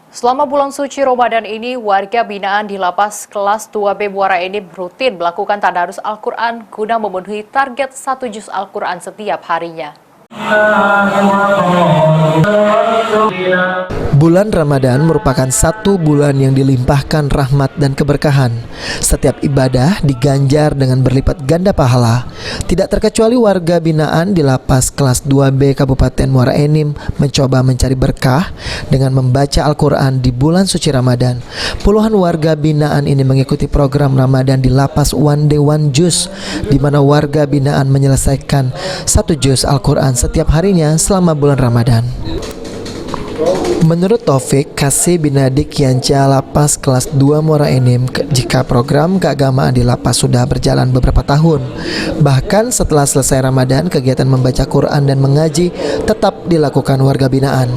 Selama bulan suci Ramadan ini, warga binaan di Lapas Kelas 2B Muara Enim rutin melakukan tadarus Al-Quran guna memenuhi target 1 juz Al-Quran setiap harinya. Bulan Ramadan merupakan satu bulan yang dilimpahkan rahmat dan keberkahan. Setiap ibadah diganjar dengan berlipat ganda pahala. Tidak terkecuali warga binaan di Lapas Kelas 2B Kabupaten Muara Enim mencoba mencari berkah dengan membaca Al-Quran di bulan suci Ramadan. Puluhan warga binaan ini mengikuti program Ramadan di Lapas One Day One Juz, di mana warga binaan menyelesaikan 1 juz Al-Quran setiap harinya selama bulan Ramadan. Menurut Taufik, Kasih Binadik Yanca Lapas Kelas 2 Muara Enim, jika program keagamaan di Lapas sudah berjalan beberapa tahun, bahkan setelah selesai Ramadan, kegiatan membaca Quran dan mengaji tetap dilakukan warga binaan.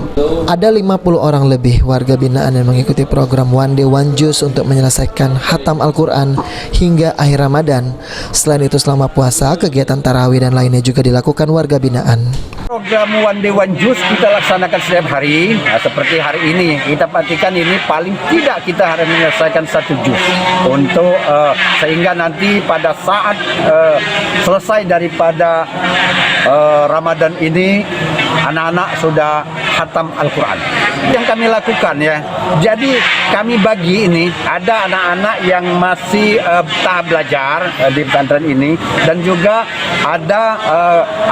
Ada 50 orang lebih warga binaan yang mengikuti program One Day One Juz untuk menyelesaikan khatam Al-Quran hingga akhir Ramadan. Selain itu, selama puasa, kegiatan tarawih dan lainnya juga dilakukan warga binaan. Program One Day One Juz kita laksanakan setiap hari. Seperti hari ini, kita pastikan ini paling tidak kita harus menyelesaikan 1 juz untuk sehingga nanti pada saat selesai daripada Ramadan ini, anak-anak sudah khatam Al-Quran. Yang kami lakukan ya, jadi kami bagi ini, ada anak-anak yang masih tahap belajar di pesantren ini, dan juga ada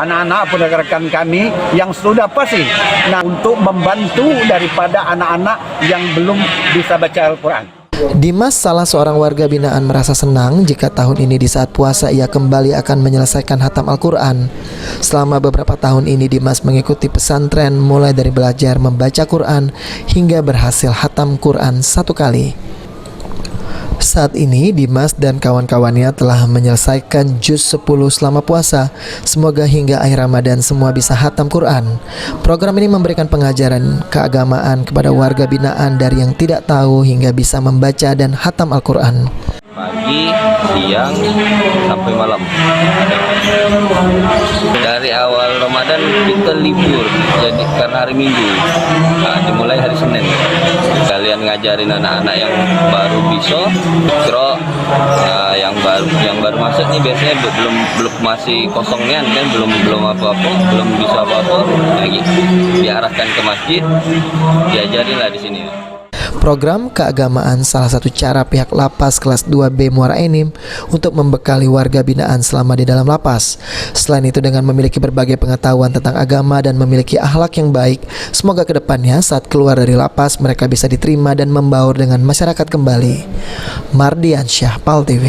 anak-anak atau rekan kami yang sudah fasih. Nah, untuk membantu daripada anak-anak yang belum bisa baca Al-Quran. Dimas, salah seorang warga binaan, merasa senang jika tahun ini di saat puasa ia kembali akan menyelesaikan khatam Al-Quran. Selama beberapa tahun ini Dimas mengikuti pesantren mulai dari belajar membaca Quran hingga berhasil khatam Quran 1 kali. Saat ini Dimas dan kawan-kawannya telah menyelesaikan juz 10 selama puasa. Semoga hingga akhir Ramadan semua bisa khatam Quran. Program ini memberikan pengajaran keagamaan kepada warga binaan dari yang tidak tahu hingga bisa membaca dan khatam Al-Quran. Pagi, siang, sampai malam. Dari awal Ramadan kita libur, jadi karena hari Minggu, dimulai hari Senin. Kalian ngajarin anak-anak yang baru bisa, Iqra, yang baru masuk nih biasanya belum masih kosongnya kan, belum apa-apa, belum bisa apa-apa, lagi diarahkan ke masjid, diajarin lah di sini. Program keagamaan salah satu cara pihak Lapas Kelas 2B Muara Enim untuk membekali warga binaan selama di dalam lapas. Selain itu, dengan memiliki berbagai pengetahuan tentang agama dan memiliki akhlak yang baik, semoga kedepannya saat keluar dari lapas mereka bisa diterima dan membaur dengan masyarakat kembali. Mardiansyah, PAL TV.